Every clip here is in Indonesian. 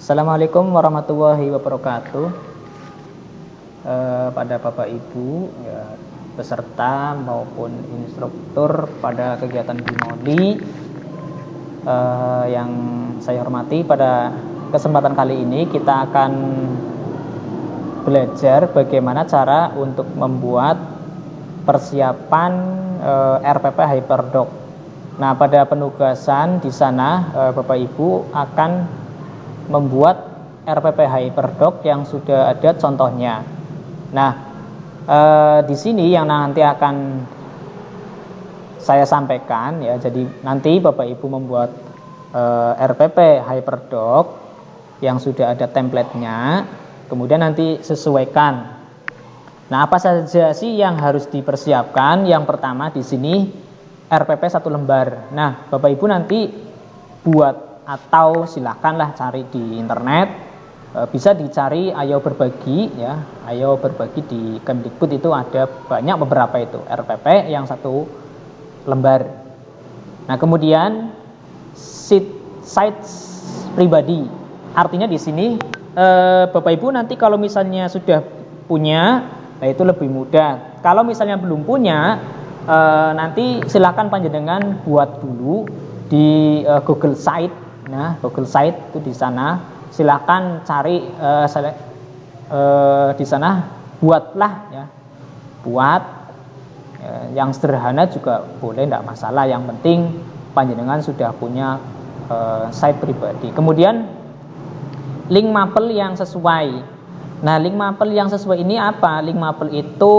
Assalamualaikum warahmatullahi wabarakatuh. Pada Bapak Ibu ya, peserta maupun instruktur pada kegiatan Bimoli yang saya hormati, pada kesempatan kali ini kita akan belajar bagaimana cara untuk membuat persiapan RPP Hyperdoc. Nah, pada penugasan di sana Bapak Ibu akan membuat RPP Hyperdoc yang sudah ada contohnya. Nah, di sini yang nanti akan saya sampaikan ya. Jadi nanti Bapak Ibu membuat RPP Hyperdoc yang sudah ada template-nya, kemudian nanti sesuaikan. Nah, apa saja sih yang harus dipersiapkan? Yang pertama di sini RPP 1 lembar. Nah, Bapak Ibu nanti buat atau silakanlah cari di internet, bisa dicari Ayo Berbagi ya. Ayo Berbagi di Kemdikbud itu ada banyak, beberapa itu RPP yang 1 lembar. Nah, kemudian sites pribadi, artinya di sini Bapak Ibu nanti kalau misalnya sudah punya, nah itu lebih mudah. Kalau misalnya belum punya, nanti silakan panjenengan buat dulu di Google Site. Nah, Google Site itu di sana silakan cari di sana buatlah ya. Buat yang sederhana juga boleh, tidak masalah. Yang penting panjenengan sudah punya site pribadi. Kemudian link mapel yang sesuai. Nah, link mapel yang sesuai ini apa? Link mapel itu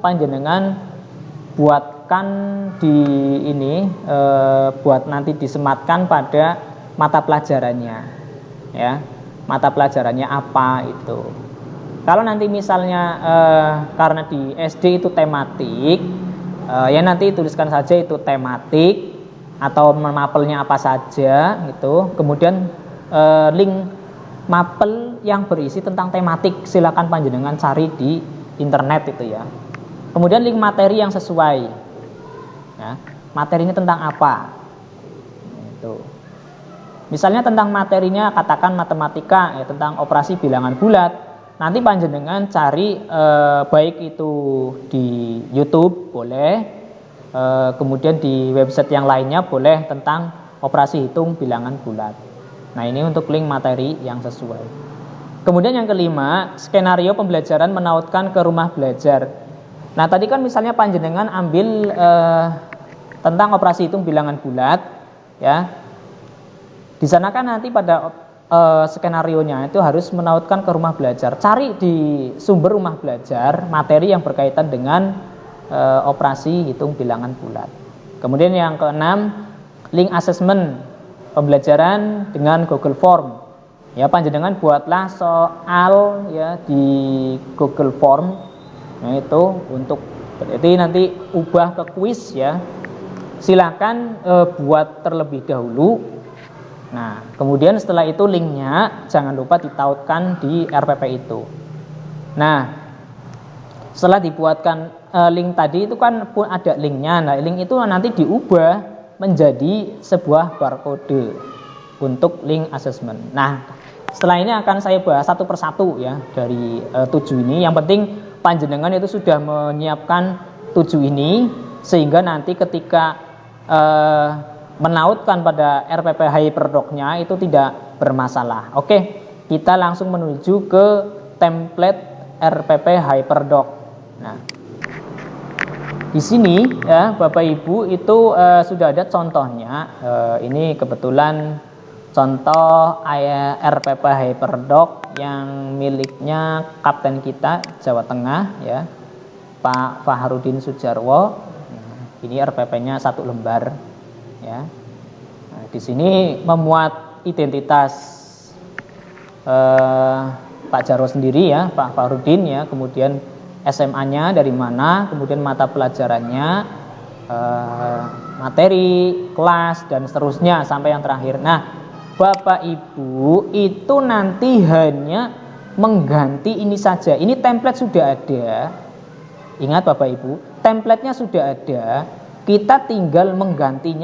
panjenengan buatkan di ini, buat nanti disematkan pada mata pelajarannya ya. Mata pelajarannya apa itu. Kalau nanti misalnya karena di SD itu tematik, ya nanti tuliskan saja itu tematik atau mapelnya apa saja gitu. Kemudian link mapel yang berisi tentang tematik silakan panjenengan cari di internet itu ya. Kemudian link materi yang sesuai ya. Materinya tentang apa itu. Misalnya tentang materinya katakan matematika ya, tentang operasi bilangan bulat. Nanti panjenengan cari baik itu di YouTube boleh, kemudian di website yang lainnya boleh, tentang operasi hitung bilangan bulat. Nah, ini untuk link materi yang sesuai. Kemudian yang kelima, skenario pembelajaran menautkan ke rumah belajar. Nah, tadi kan misalnya panjenengan ambil tentang operasi hitung bilangan bulat ya. Di sana kan nanti pada skenarionya itu harus menautkan ke rumah belajar. Cari di sumber rumah belajar materi yang berkaitan dengan operasi hitung bilangan bulat. Kemudian yang keenam, link assessment pembelajaran dengan Google Form. Ya, panjenengan buatlah soal ya di Google Form. Nah, itu untuk berarti nanti ubah ke kuis ya. Silakan buat terlebih dahulu. Nah, kemudian setelah itu linknya jangan lupa ditautkan di RPP itu. Nah, setelah dibuatkan link tadi itu kan pun ada linknya. Nah, link itu nanti diubah menjadi sebuah barcode untuk link assessment. Nah, setelah ini akan saya bahas satu persatu ya dari 7 ini. Yang penting panjenengan itu sudah menyiapkan 7 ini sehingga nanti ketika menautkan pada RPP Hyperdoc-nya itu tidak bermasalah. Oke, kita langsung menuju ke template RPP Hyperdoc. Nah, di sini ya Bapak Ibu itu sudah ada contohnya. Ini kebetulan contoh RPP Hyperdoc yang miliknya kapten kita Jawa Tengah ya, Pak Fahrudin Sujarwo. Ini RPP-nya 1 lembar. Ya, nah, di sini memuat identitas Pak Jarwo sendiri ya, Pak Fahrudin ya, kemudian SMA-nya dari mana, kemudian mata pelajarannya, materi, kelas dan seterusnya sampai yang terakhir. Nah, Bapak Ibu itu nanti hanya mengganti ini saja. Ini template sudah ada. Ingat Bapak Ibu, template-nya sudah ada. Kita tinggal mengganti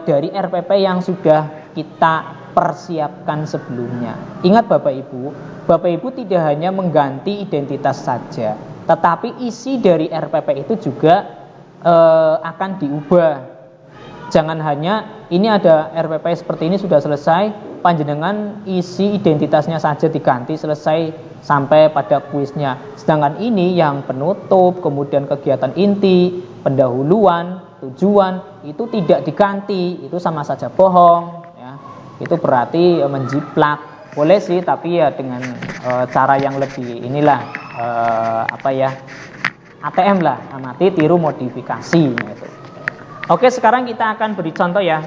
dari RPP yang sudah kita persiapkan sebelumnya. Ingat Bapak Ibu tidak hanya mengganti identitas saja, tetapi isi dari RPP itu juga akan diubah. Jangan hanya ini ada RPP seperti ini sudah selesai, panjenengan isi identitasnya saja diganti selesai sampai pada kuisnya. Sedangkan ini yang penutup, kemudian kegiatan inti, pendahuluan, tujuan itu tidak diganti, itu sama saja bohong. Itu berarti menjiplak. Boleh sih, tapi ya dengan cara yang lebih inilah ATM lah, amati tiru modifikasi gitu. Oke, sekarang kita akan beri contoh ya.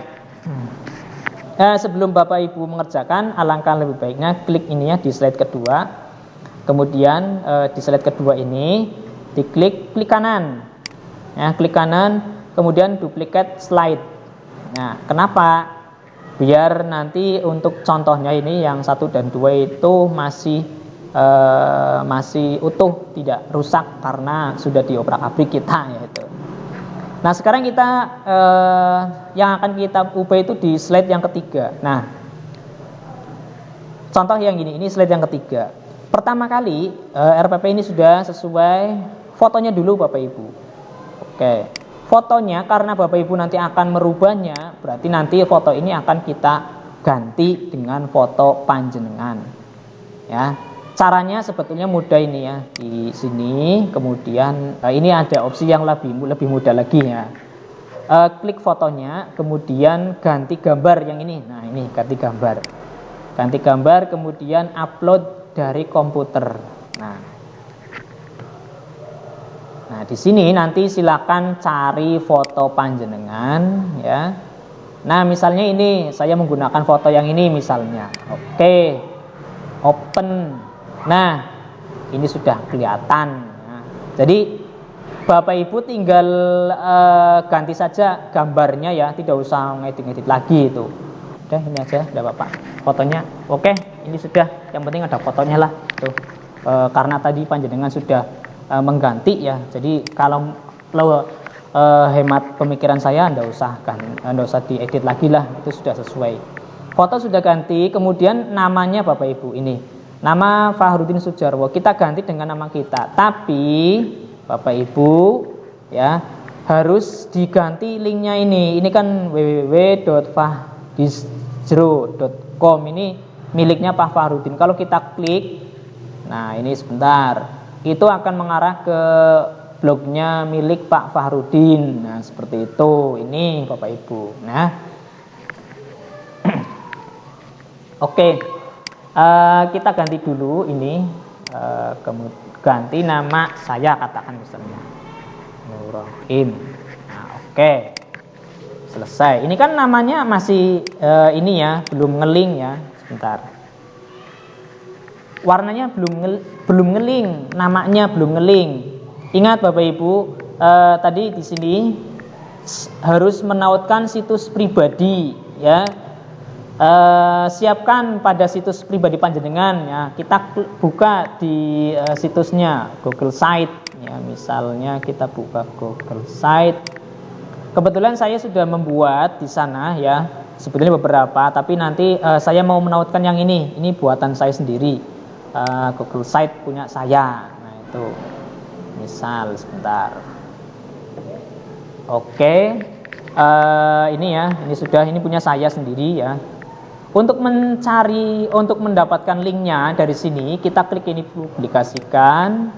Sebelum Bapak Ibu mengerjakan, alangkah lebih baiknya klik ini ya di slide kedua. Kemudian di slide kedua ini klik kanan. Ya, klik kanan, kemudian duplicate slide. Nah, kenapa? Biar nanti untuk contohnya ini yang 1 dan 2 itu masih utuh, tidak rusak karena sudah diobrak-abrik kita yaitu. Nah, sekarang kita yang akan kita ubah itu di slide yang ketiga. Nah, contoh yang ini slide yang ketiga. Pertama kali RPP ini sudah sesuai fotonya dulu Bapak Ibu. Oke. Fotonya karena Bapak Ibu nanti akan merubahnya, berarti nanti foto ini akan kita ganti dengan foto panjenengan. Ya, caranya sebetulnya mudah ini ya. Di sini, kemudian ini ada opsi yang lebih mudah lagi ya. Klik fotonya, kemudian ganti gambar yang ini. Nah, ini ganti gambar. Ganti gambar, kemudian upload dari komputer. Nah, di sini nanti silakan cari foto panjenengan ya. Nah, misalnya ini saya menggunakan foto yang ini misalnya. Oke. Open. Nah, ini sudah kelihatan. Nah, jadi Bapak Ibu tinggal ganti saja gambarnya ya, tidak usah ngedit-ngedit lagi itu. Udah ini aja, enggak apa-apa. Fotonya. Oke, ini sudah. Yang penting ada fotonya lah tuh. Karena tadi panjenengan sudah mengganti ya, jadi kalau hemat pemikiran saya enggak usah diedit lagi lah, itu sudah sesuai. Foto sudah ganti, kemudian namanya Bapak Ibu ini nama Fahrudin Sujarwo kita ganti dengan nama kita, tapi Bapak Ibu ya harus diganti linknya ini kan www.fahdisjro.com, ini miliknya Pak Fahrudin. Kalau kita klik, nah ini sebentar, itu akan mengarah ke blognya milik Pak Fahrudin. Nah, seperti itu. Ini Bapak Ibu. Nah, oke. Kita ganti dulu ini. Ganti nama saya, katakan misalnya Nurrohim. Nah, oke. Selesai. Ini kan namanya masih ini ya, belum ngeling ya. Sebentar. Warnanya belum ngeling, namanya belum ngeling. Ingat Bapak Ibu, tadi di sini harus menautkan situs pribadi ya. Siapkan pada situs pribadi panjenengan ya. Kita buka di situsnya Google Site ya. Misalnya kita buka Google Site. Kebetulan saya sudah membuat di sana ya. Sebetulnya beberapa, tapi nanti saya mau menautkan yang ini. Ini buatan saya sendiri. Google Site punya saya. Nah, itu misal sebentar. Oke. Ini ya, ini punya saya sendiri ya. Untuk mendapatkan linknya dari sini, kita klik ini publikasikan.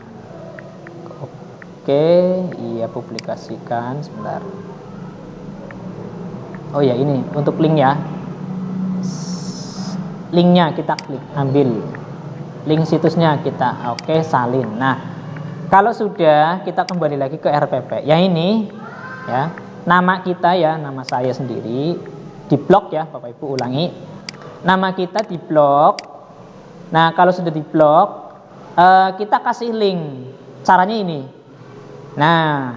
Oke, iya publikasikan sebentar. Oh ya, ini untuk link ya. Linknya kita klik, ambil. Link situsnya kita, oke, salin. Nah, kalau sudah, kita kembali lagi ke RPP. Yang ini, ya, nama kita ya, nama saya sendiri, di blok ya, Bapak Ibu ulangi. Nama kita di blok. Nah, kalau sudah di blok, kita kasih link. Caranya ini. Nah,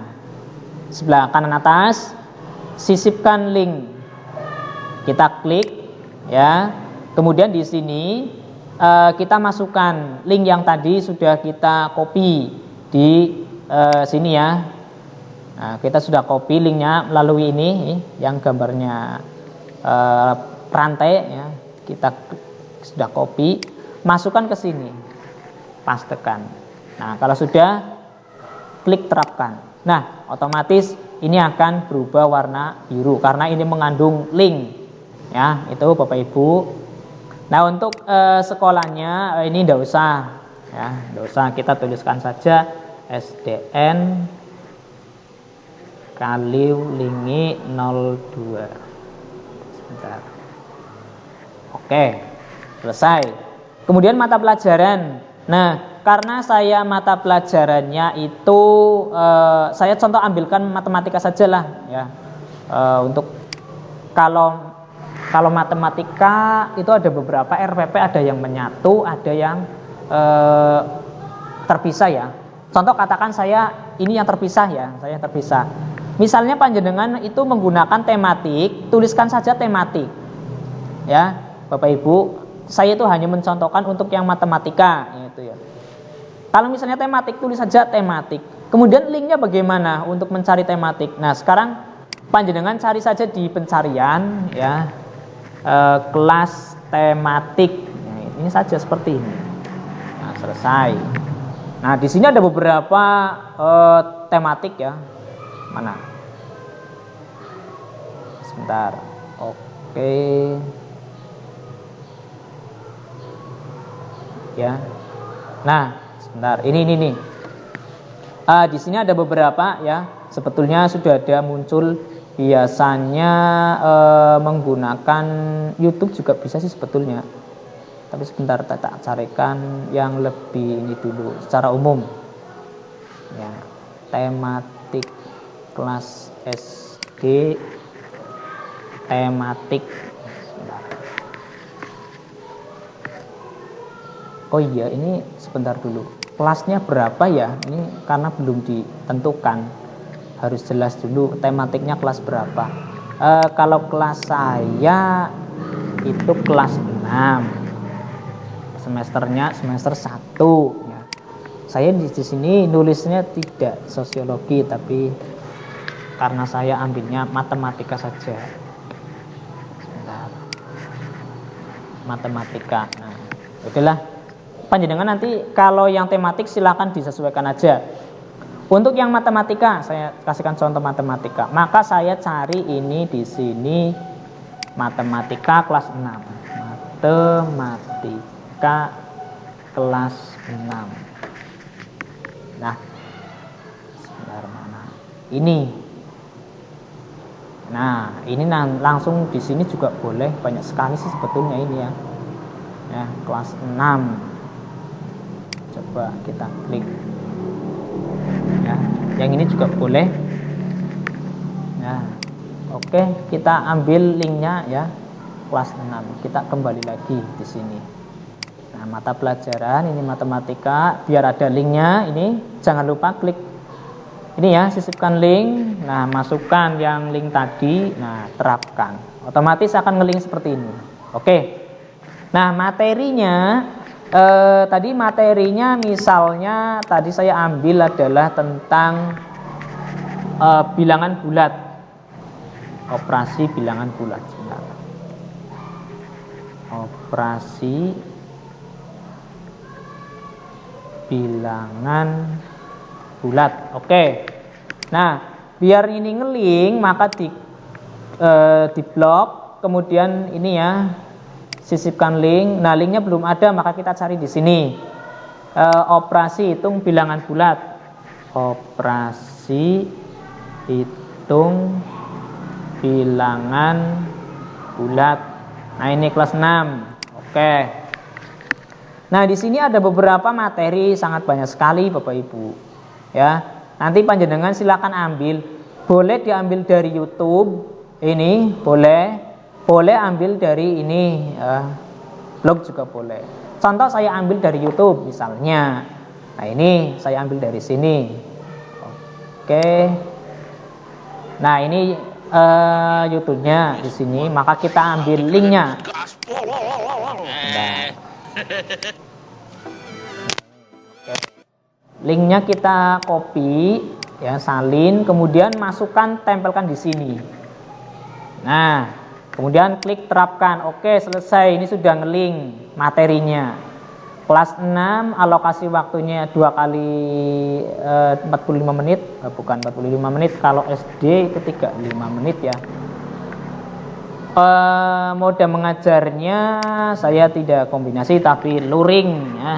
sebelah kanan atas, sisipkan link. Kita klik, ya. Kemudian di sini kita masukkan link yang tadi sudah kita copy di sini ya. Nah, kita sudah copy linknya melalui ini yang gambarnya rantai ya. kita sudah copy, masukkan ke sini, pastekan. Nah, kalau sudah, klik terapkan. Nah, otomatis ini akan berubah warna biru karena ini mengandung link. Ya, itu Bapak Ibu. Nah, untuk sekolahnya ini enggak usah, ya, enggak usah, kita tuliskan saja SDN Kaliu Lingi 02. Sebentar. Oke, selesai. Kemudian mata pelajaran. Nah, karena saya mata pelajarannya itu saya contoh ambilkan matematika sajalah, ya. Untuk kalau matematika itu ada beberapa RPP, ada yang menyatu, ada yang terpisah, ya. Contoh katakan saya ini yang terpisah, ya, saya yang terpisah. Misalnya panjenengan itu menggunakan tematik, tuliskan saja tematik. Ya, Bapak Ibu, saya itu hanya mencontohkan untuk yang matematika, itu ya. Kalau misalnya tematik, tulis saja tematik. Kemudian linknya bagaimana untuk mencari tematik? Nah, sekarang panjenengan cari saja di pencarian, ya, kelas tematik. Nah, ini saja seperti ini. Nah, selesai. Nah, di sini ada beberapa tematik, ya. Mana? Sebentar. Oke. Ya. Nah, sebentar. Ini nih. Di sini ada beberapa, ya. Sebetulnya sudah ada muncul, biasanya menggunakan YouTube juga bisa sih sebetulnya. Tapi sebentar, tak carikan yang lebih ini dulu secara umum. Ya. Tematik kelas SD, tematik. Oh iya, ini sebentar dulu. Kelasnya berapa ya? Ini karena belum ditentukan. Harus jelas dulu tematiknya kelas berapa. Kalau kelas saya itu kelas 6. Semesternya semester 1, ya. Saya di sini nulisnya tidak sosiologi, tapi karena saya ambilnya matematika saja. Sebentar. Matematika. Nah, udahlah. Panjenengan nanti kalau yang tematik silakan disesuaikan aja. Untuk yang matematika, saya kasihkan contoh matematika. Maka saya cari ini di sini matematika kelas 6. Matematika kelas 6. Nah, sebentar mana? Ini. Nah, ini langsung di sini juga boleh, banyak sekali sih sebetulnya ini, ya. Ya, kelas 6. Coba kita klik. Ya, yang ini juga boleh. Nah, oke, kita ambil linknya, ya, kelas 6. Kita kembali lagi di sini. Nah, mata pelajaran ini matematika, biar ada linknya. Ini jangan lupa klik ini, ya, sisipkan link. Nah, masukkan yang link tadi. Nah, terapkan. Otomatis akan ngelink seperti ini. Oke. Nah, materinya tadi materinya misalnya tadi saya ambil adalah tentang bilangan bulat, operasi bilangan bulat. Sebentar. Operasi bilangan bulat. Oke. Nah, biar ini ngeling maka di blok, kemudian ini, ya, sisipkan link. Nah, linknya belum ada, maka kita cari di sini. Operasi hitung bilangan bulat. Operasi hitung bilangan bulat. Nah, ini kelas 6. Oke. Nah, di sini ada beberapa materi, sangat banyak sekali Bapak Ibu. Ya, nanti panjenengan silakan ambil. Boleh diambil dari YouTube. Ini boleh. Boleh ambil dari ini, blog juga boleh. Contoh saya ambil dari YouTube misalnya. Nah, ini saya ambil dari sini. Oke. Nah, ini YouTube-nya di sini, maka kita ambil linknya. Nah. Linknya kita copy, ya, salin, kemudian masukkan, tempelkan di sini. Nah, kemudian klik terapkan. Oke, selesai. Ini sudah ngeling materinya. Kelas 6 alokasi waktunya 2 kali 45 menit, bukan 45 menit, kalau SD itu 35 menit ya. Mode mengajarnya saya tidak kombinasi tapi luring ya.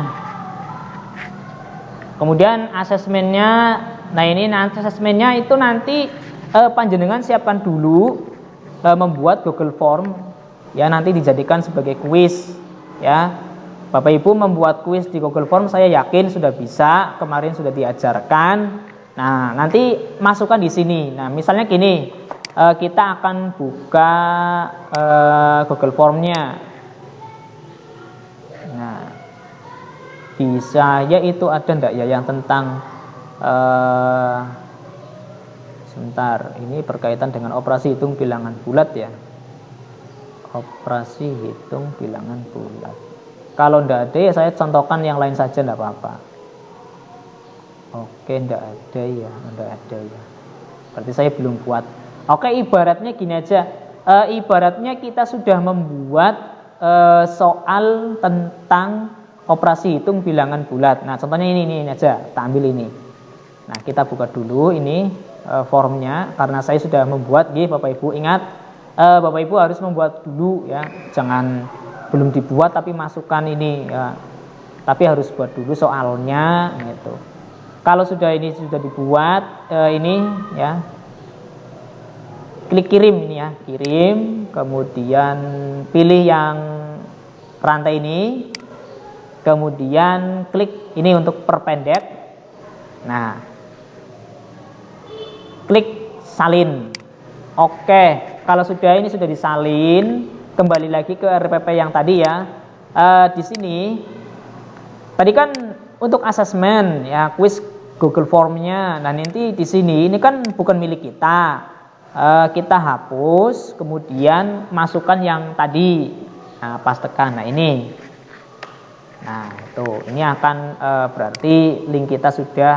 Kemudian asesmennya, nah ini nanti asesmennya itu nanti panjenengan siapkan dulu, membuat Google Form ya, nanti dijadikan sebagai kuis ya. Bapak Ibu membuat kuis di Google Form saya yakin sudah bisa, kemarin sudah diajarkan. Nah, nanti masukkan di sini. Nah, misalnya gini, kita akan buka Google Formnya. Nah, bisa ya, itu ada enggak ya yang tentang sebentar, ini berkaitan dengan operasi hitung bilangan bulat ya. Operasi hitung bilangan bulat. Kalau enggak ada ya saya contohkan yang lain saja, enggak apa-apa. Oke, enggak ada ya, enggak ada ya. Berarti saya belum buat. Oke, ibaratnya gini aja. Ibaratnya kita sudah membuat soal tentang operasi hitung bilangan bulat. Nah, contohnya ini aja, kita ambil ini. Nah, kita buka dulu ini formnya, karena saya sudah membuat. Bapak Ibu ingat, Bapak Ibu harus membuat dulu ya, jangan belum dibuat tapi masukkan ini ya. Tapi harus buat dulu soalnya gitu. Kalau sudah ini sudah dibuat ini ya, klik kirim ini ya, kirim, kemudian pilih yang rantai ini, kemudian klik ini untuk perpendek. Nah, klik salin. Oke, kalau sudah ini sudah disalin, kembali lagi ke RPP yang tadi ya. Di sini tadi kan untuk asesmen ya, kuis Google Formnya. Nah, nanti di sini ini kan bukan milik kita. Kita hapus, kemudian masukkan yang tadi. Nah, pastekan. Nah, ini. Nah, itu. Ini akan berarti link kita sudah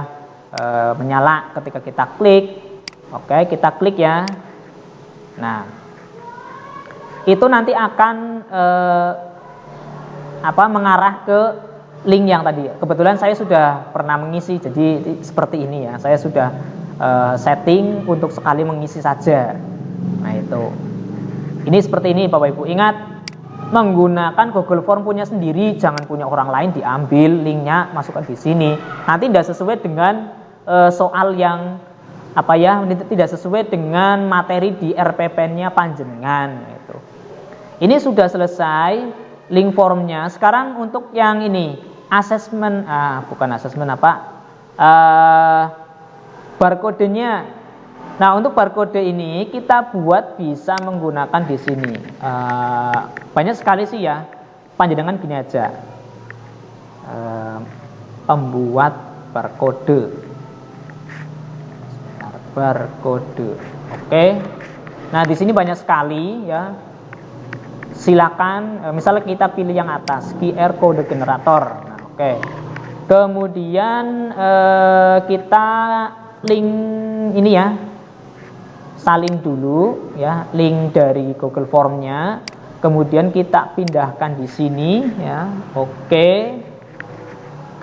menyala ketika kita klik. Oke, kita klik ya. Nah, itu nanti akan mengarah ke link yang tadi. Kebetulan saya sudah pernah mengisi, jadi seperti ini ya. Saya sudah setting untuk sekali mengisi saja. Nah, itu. Ini seperti ini Bapak Ibu. Ingat, menggunakan Google Form punya sendiri, jangan punya orang lain, diambil linknya, masukkan di sini. Nanti tidak sesuai dengan soal yang tidak sesuai dengan materi di RPP-nya panjenengan itu. Ini sudah selesai link formnya. Sekarang untuk yang ini asesmen, barcode-nya. Nah, untuk barcode ini kita buat bisa menggunakan di sini. Banyak sekali sih ya. Panjenengan gini aja. Pembuat barcode. Oke. Nah, di sini banyak sekali ya. Silakan misalnya kita pilih yang atas, QR code generator. Nah, oke. Kemudian kita link ini ya, salin dulu ya, link dari Google Formnya. Kemudian kita pindahkan di sini ya. Oke.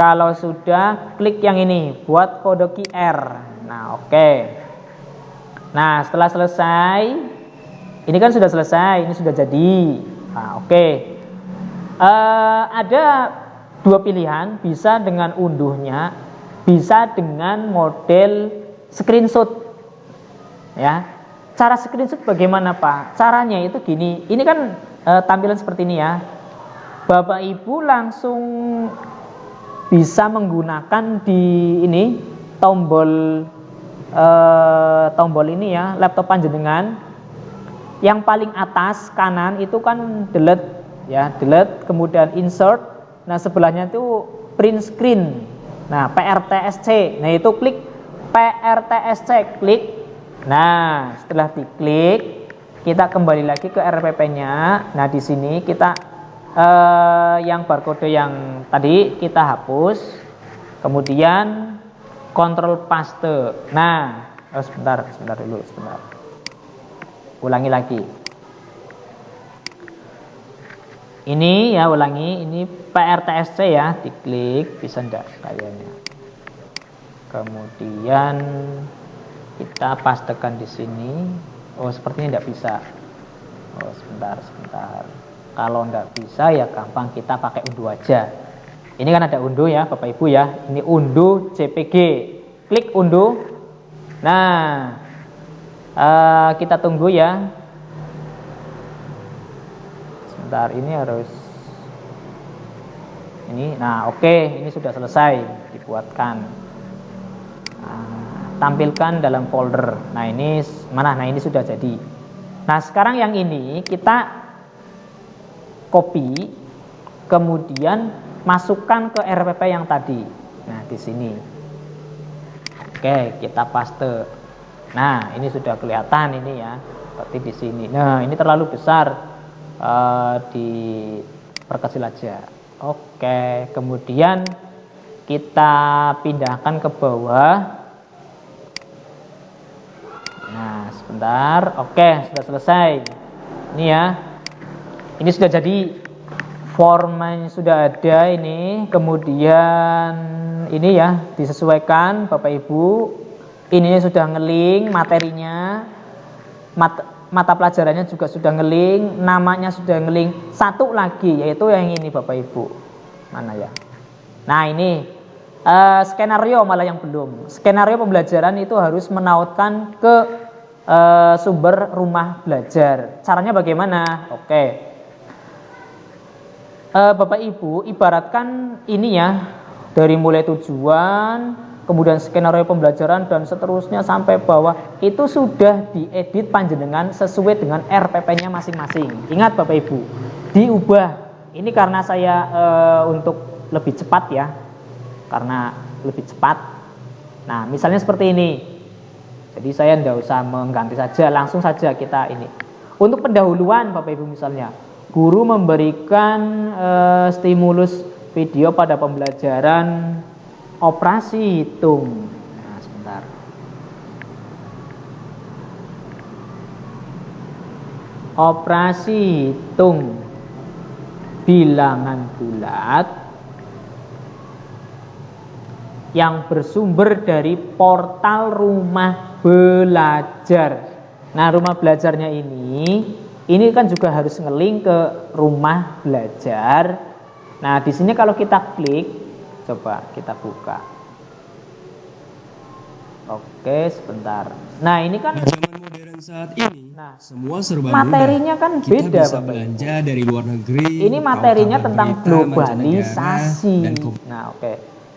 Kalau sudah, klik yang ini, buat kode QR. Nah, oke. Nah, setelah selesai, ini kan sudah selesai, ini sudah jadi. Nah, oke. Ada dua pilihan, bisa dengan unduhnya, bisa dengan model screenshot. Ya, cara screenshot bagaimana Pak? Caranya itu gini. Ini kan tampilan seperti ini ya. Bapak Ibu langsung bisa menggunakan di ini tombol ini ya, laptop panjenengan. Yang paling atas kanan itu kan delete ya, delete, kemudian insert. Nah, sebelahnya itu print screen. Nah, PRTSC. Nah, itu klik PRTSC, klik. Nah, setelah diklik, kita kembali lagi ke RPP-nya. Nah, di sini kita yang barcode yang tadi kita hapus. Kemudian kontrol paste. Nah, sebentar dulu, sebentar. Ulangi lagi. Ini ya, ulangi, ini PRTSC ya, diklik, bisa enggak kayaknya. Kemudian kita pastekan di sini. Oh, sepertinya enggak bisa. Oh, sebentar. Kalau enggak bisa ya gampang, kita pakai unduh aja. Ini kan ada unduh ya, Bapak Ibu ya. Ini unduh JPG. Klik unduh. Nah, kita tunggu ya. Sebentar, ini harus ini. Nah, oke, ini sudah selesai dibuatkan. Tampilkan dalam folder. Nah, ini mana? Nah, ini sudah jadi. Nah, sekarang yang ini kita copy, kemudian masukkan ke RPP yang tadi. Nah, di sini. Oke, kita paste. Nah, ini sudah kelihatan ini ya, seperti di sini. Nah, ini terlalu besar, diperkecil aja. Oke, kemudian kita pindahkan ke bawah. Nah, sebentar. Oke, sudah selesai. Ini ya. Ini sudah jadi, formanya sudah ada ini. Kemudian ini ya, disesuaikan Bapak Ibu. Ini sudah ngeling materinya. Mata pelajarannya juga sudah ngeling, namanya sudah ngeling. Satu lagi yaitu yang ini Bapak Ibu. Mana ya? Nah, ini skenario malah yang belum. Skenario pembelajaran itu harus menautkan ke sumber rumah belajar. Caranya bagaimana? Oke. Bapak Ibu ibaratkan ini ya, dari mulai tujuan, kemudian skenario pembelajaran dan seterusnya sampai bawah itu sudah diedit panjenengan sesuai dengan RPP-nya masing-masing. Ingat Bapak Ibu, diubah. Ini karena saya untuk lebih cepat ya, karena lebih cepat. Nah, misalnya seperti ini. Jadi saya tidak usah mengganti saja, langsung saja kita ini. Untuk pendahuluan Bapak Ibu, misalnya guru memberikan stimulus video pada pembelajaran operasi hitung. Nah, sebentar. Operasi hitung bilangan bulat yang bersumber dari portal rumah belajar. Nah, rumah belajarnya ini kan juga harus ngelink ke rumah belajar. Nah, di sini kalau kita klik, coba kita buka. Oke, sebentar. Nah, ini kan zaman modern saat ini, nah, semua serba materinya mudah. kan Kita beda, bisa Bapak. belanja dari luar negeri. Ini materinya tahu tentang berita globalisasi. mancanegara, Nah, oke.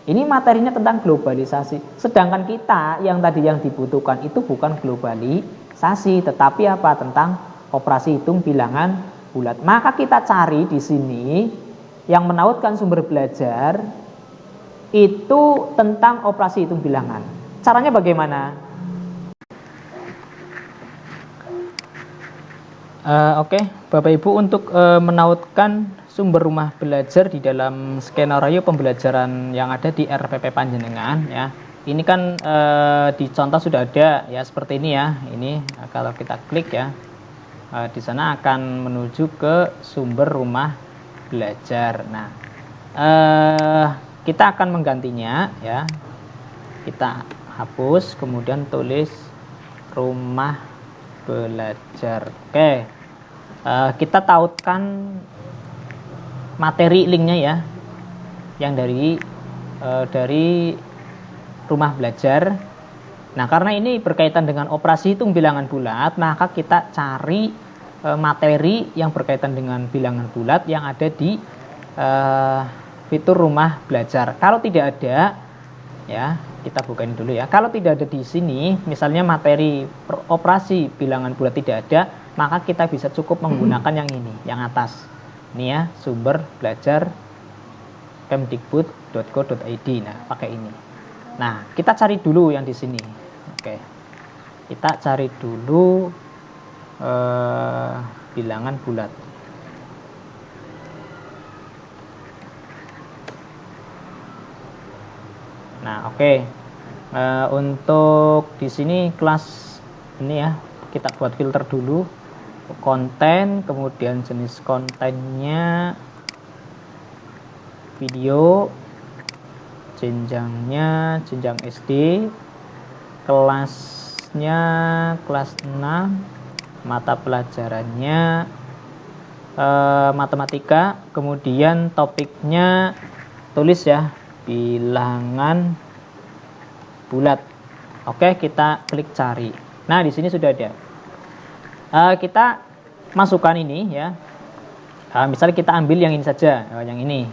Ini materinya tentang globalisasi. Sedangkan kita yang tadi yang dibutuhkan itu bukan globalisasi, tetapi apa? Tentang operasi hitung bilangan bulat. Maka kita cari di sini yang menautkan sumber belajar itu tentang operasi hitung bilangan. Caranya bagaimana? Oke, Bapak Ibu, untuk menautkan sumber rumah belajar di dalam skenario pembelajaran yang ada di RPP panjenengan ya. Ini kan di contoh sudah ada ya, seperti ini ya. Ini kalau kita klik ya, di sana akan menuju ke sumber rumah belajar. Nah, kita akan menggantinya ya. Kita hapus, kemudian tulis rumah belajar. Oke, kita tautkan materi linknya ya, yang dari rumah belajar. Nah, karena ini berkaitan dengan operasi hitung bilangan bulat, maka kita cari materi yang berkaitan dengan bilangan bulat yang ada di fitur rumah belajar. Kalau tidak ada, ya kita bukain dulu ya. Kalau tidak ada di sini, misalnya materi operasi bilangan bulat tidak ada, maka kita bisa cukup menggunakan yang ini, yang atas. Ini ya, sumber belajar kemdikbud.go.id. Nah, pakai ini. Nah, kita cari dulu yang di sini. Oke. Kita cari dulu bilangan bulat. Nah, oke. Untuk di sini kelas ini ya, kita buat filter dulu. konten, kemudian jenis kontennya video, jenjangnya jenjang SD, kelasnya kelas 6, mata pelajarannya matematika, kemudian topiknya tulis ya bilangan bulat. Oke, kita klik cari. Nah, di sini sudah ada. Kita masukkan ini ya. Misalnya kita ambil yang ini saja, yang ini.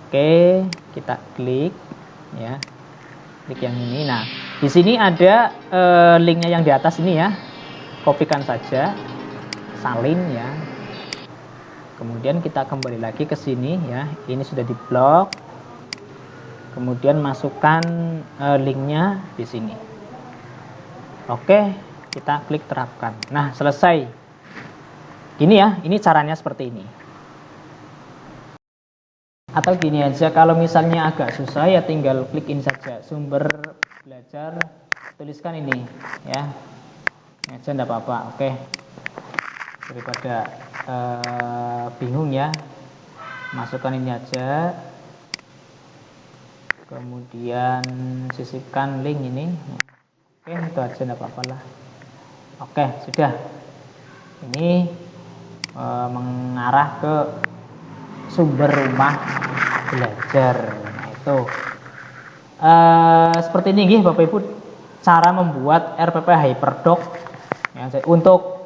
Oke, kita klik ya. Klik yang ini. Nah, di sini ada linknya yang di atas ini ya. Kopikan saja, salin ya. Kemudian kita kembali lagi ke sini ya. Ini sudah diblok. Kemudian masukkan linknya di sini. Oke, kita klik terapkan. Nah, selesai. Ini ya, ini caranya seperti ini. Atau gini aja, kalau misalnya agak susah ya tinggal klik ini saja. Sumber belajar, tuliskan ini ya. Ini aja enggak apa-apa. Oke. Daripada bingung ya, masukkan ini aja, kemudian sisipkan link ini. Oke, itu aja enggak apa-apa lah. Oke, sudah. Ini mengarah ke sumber rumah belajar. Nah, itu seperti ini Bapak Ibu, cara membuat RPP Hyperdoc ya, untuk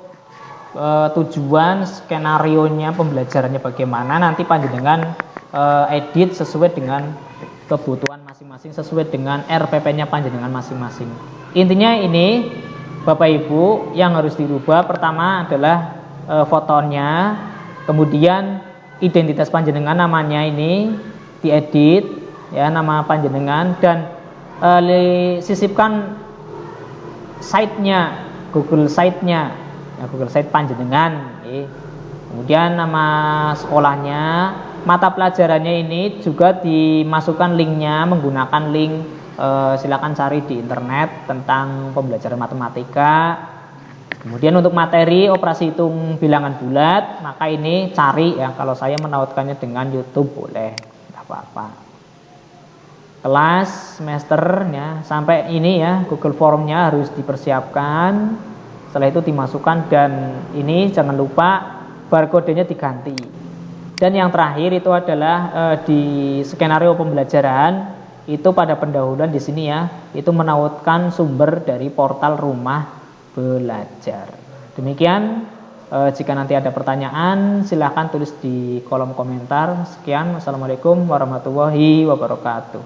tujuan skenarionya pembelajarannya bagaimana, nanti panjenengan edit sesuai dengan kebutuhan masing-masing, sesuai dengan RPP-nya panjenengan masing-masing. Intinya ini Bapak Ibu yang harus dirubah, pertama adalah fotonya, kemudian identitas panjenengan, namanya ini diedit ya, nama panjenengan, dan sisipkan site-nya, Google site-nya ya, Google Site panjenengan. Kemudian nama sekolahnya, mata pelajarannya ini juga dimasukkan linknya menggunakan link, silakan cari di internet tentang pembelajaran matematika. Kemudian untuk materi operasi hitung bilangan bulat, maka ini cari ya, kalau saya menautkannya dengan YouTube boleh, tidak apa-apa. Kelas semester ya, sampai ini ya, Google Formnya harus dipersiapkan. Setelah itu dimasukkan, dan ini jangan lupa barcode-nya diganti. Dan yang terakhir itu adalah di skenario pembelajaran itu pada pendahuluan di sini ya, itu menautkan sumber dari portal rumah belajar. Demikian, jika nanti ada pertanyaan silahkan tulis di kolom komentar. Sekian, wassalamualaikum warahmatullahi wabarakatuh.